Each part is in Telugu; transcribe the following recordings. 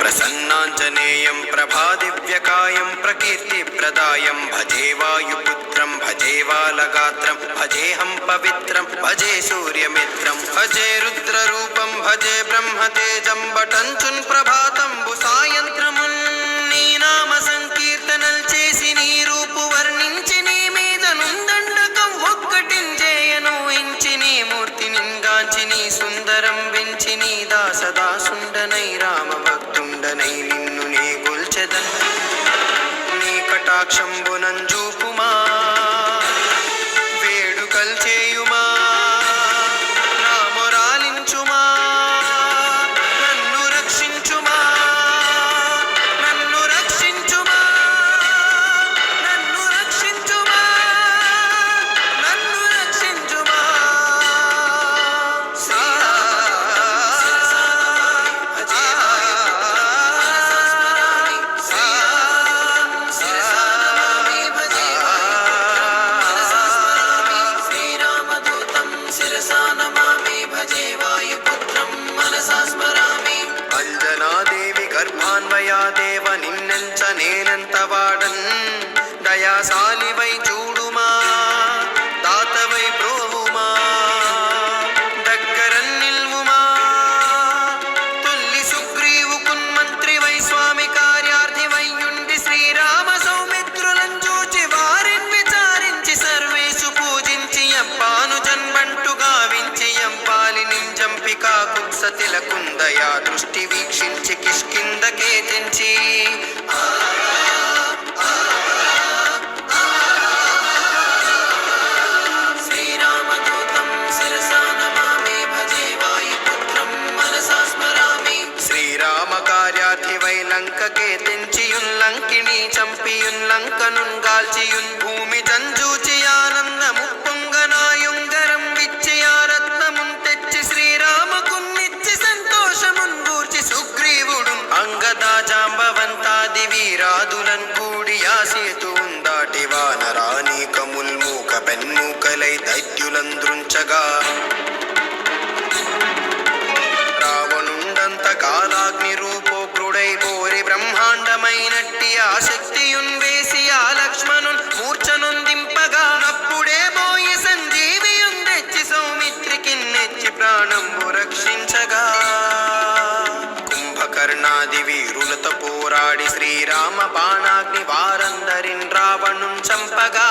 प्रसन्नाञ्जनेयं प्रभादिव्यकायं प्रकीर्तिप्रदायं भजे वायुपुत्रं भजे बालगात्रं भजेऽहं पवित्रं भजे सूर्यमित्रं भजे रुद्ररूपं भजे ब्रह्मतेजं बटञ्चुन् ప్రభాతంబు సాయంత్రమున్ నీ నామ సంకీర్తనల్ చేసి నీ రూపు వర్ణించి నీ మీద నుందండకం ఒక్కటించేయను ఇంచి నీ మూర్తి నింగాంచి నీ సుందరం వెంచి నీ దాసదాసుండనై రామ భక్తుండనై నిన్ను నీ గొల్చెదన్ నీ కటాక్షంబునంజూపుమా వేడుకల్ చేయుమా రామరాలించుమా దేవ నిన్నెంచ నేనెంత వాడన్ దయాశాలివై చూడుమా దాతవై బ్రోవుమా దగ్గరన్ నిల్వుమా తొల్లి సుగ్రీవుకున్ మంత్రివై స్వామి కార్యార్థివైయుండి శ్రీరామ సౌమిత్రులను చూచి వారిని విచారించి సర్వేషు పూజించి ఎంపాను జన్మంటు గావించి ఎంపాలి నింజంపికా కుత్సతిలకుందయా దృష్టి వీక్షించి కిష్కిందకే తెంచి శ్రీరామదూతం శిరసా నమామి భజే వాయుపుత్రం మనసా స్మరామి శ్రీరామ కార్యార్థివై లంకకే తెంచియున్ లంకిణి చంపియున్ లంకనున్ గాల్చియున్ భూమి జంజూచి ఆనందము పొంగనాయుంగరం విచ్చి ఆ రత్నమున్ తెచ్చి శ్రీరామకున్నిచ్చి సంతోషమున్ గూర్చి సుగ్రీవుడు అంగదా జాంబవంతాది వీరాదులన్ కూడి ఆ సేతువున్ దాటి వానరానీకముల్ మూక పెన్మూకలై దైత్యులంద్రుంచగా రావణుండంత కాలాగ్ని రూపోగ్రుడై పోరి బ్రహ్మాండమైనట్టి ఆ శక్తియున్ వేసి ఆ లక్ష్మణున్ మూర్ఛనొందింపగా అప్పుడే పోయి సంజీవియున్ తెచ్చి సౌమిత్రికి నెచ్చి ప్రాణంబు రక్షించగా కుంభకర్ణాది వీరులతో పోరాడి శ్రీరామ బాణాగ్ని వారందరిన్ రావణున్ చంపగా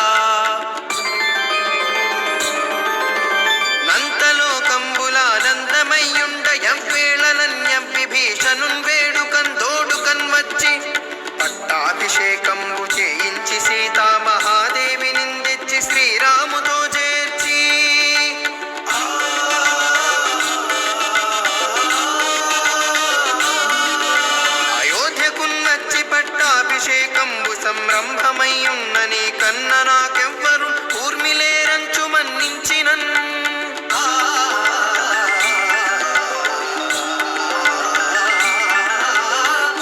నంతలోకంబులానందమయ్యుండ ఎవ్వేళనన్య విభీషణున్ వేడుకన్ దోడుకన్ వచ్చి పట్టాభిషేకంబు చేయించి సీతా మహాదేవి నిందించి శ్రీరాముతో చేర్చి అయోధ్యకున్నచ్చి పట్టాభిషేకంబు సంరంభమయ్యున్న నీ కన్న నాకెవ్వరు ఊర్మిలేరంచు మన్నించినన్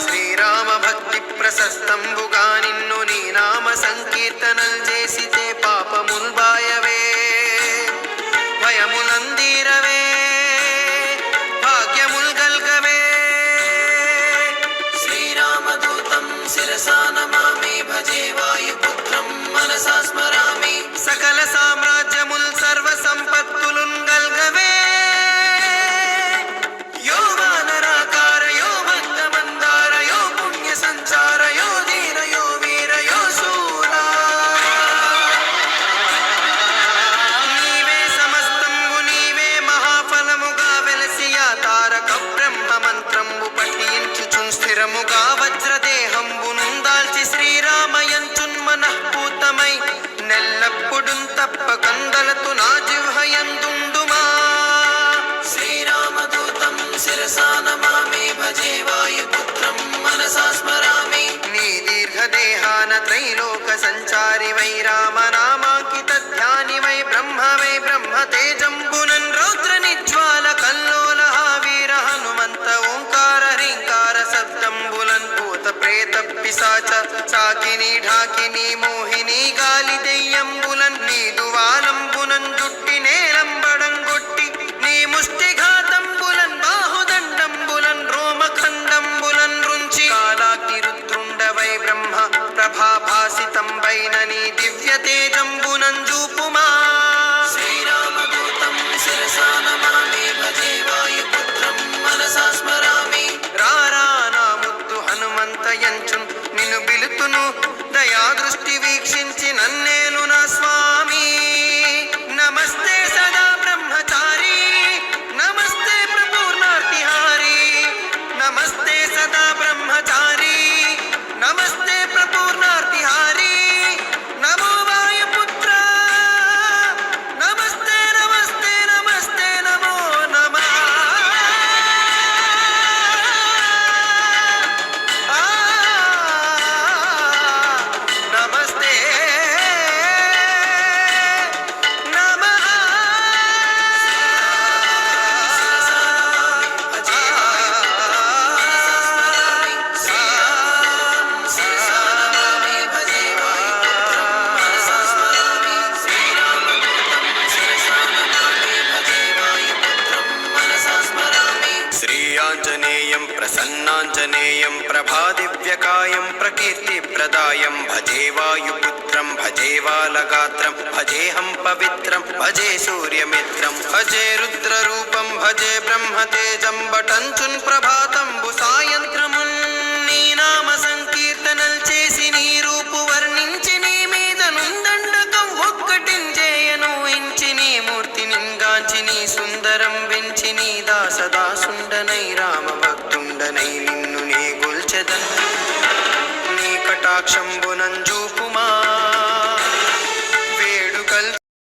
శ్రీరామ భక్తి ప్రశస్తంబుగా నిన్ను నీ నామ సంకీర్తనల్ చేసితే పాపముల్ బాయవే భయములందీరవే భాగ్యముల్ గల్గవే శ్రీరామదూతం శిరసా నమామి భజే వాయుపుత్రం మనసా స్మరామి సకల సామ్రాజ్యముల్ సర్వ సంపత్తులున్ గల్గవే యో వానరాకార యో భక్తమందార యో పుణ్య సంచార యో ధీర యో వీర యో శూరా నీవే సమస్తంబు నీవే మహాఫలముగా వెలసి ఆ తారక బ్రహ్మ మంత్రంబు పఠించుచున్ స్థిరముగా వజ్రదేహంబు నుందాల్చి శ్రీరామయంచున్ మనఃపూతమై నెల్లప్పుడున్ తప్ప కందలతు నా జిహ్వయందుండుమా శ్రీరామదూతం శిరసా నమామి భజే వాయుపుత్రం మనసా స్మరామి నీ దీర్ఘదేహాన త్రైలోక సంచారి వై రామనామాంకిత ధ్యాని వై బ్రహ్మ తేజంబునన్ రౌద్ర నిజ్వాల కల్లోల వీర హనుమంత ఓంకార హ్రీంకార శబ్దంబులన్ భూత ప్రేత పిశాచ సాకిని ఢాకిని మోహిని గాలి దెయ్యంబులన్ నీదు వాలంబునన్ జుట్టి నేలంబడంగొట్టి నీ ముష్టిఘాతంబులన్ బాహుదండంబులన్ రోమఖండంబులన్ రుంచ नमस्ते सदा ब्रह्मचारी नमस्ते प्रपूर्णार्तिहारी नमो वायुपुत्र नमस्ते नमस्ते नमस्ते नमो नमः नमस्ते श्रीयाञ्जनेयं प्रसन्नाञ्जनेयं प्रभादिव्यकायं प्रकीर्तिप्रदायं भजे वायुपुत्रं भजे बालगात्रं भजेऽहं पवित्रं भजे सूर्यमित्रं भजे रुद्ररूपं भजे ब्रह्मतेजं बटञ्चुन् ప్రభాతంబు సాయంత్రమున్ నీ నామ సంకీర్తనల్ చేసి నీ రూపు వర్ణించి నీ మీద నుందండకం ఒక్కటించేయను ఇంచి నీ మూర్తి నింగాంచి నీ సుందరం వెంచి నీ దాసదాసుండనై రామ భక్తుండనై నిన్ను నీ గొల్చెదన్ నీ కటాక్షంబునంజూపుమా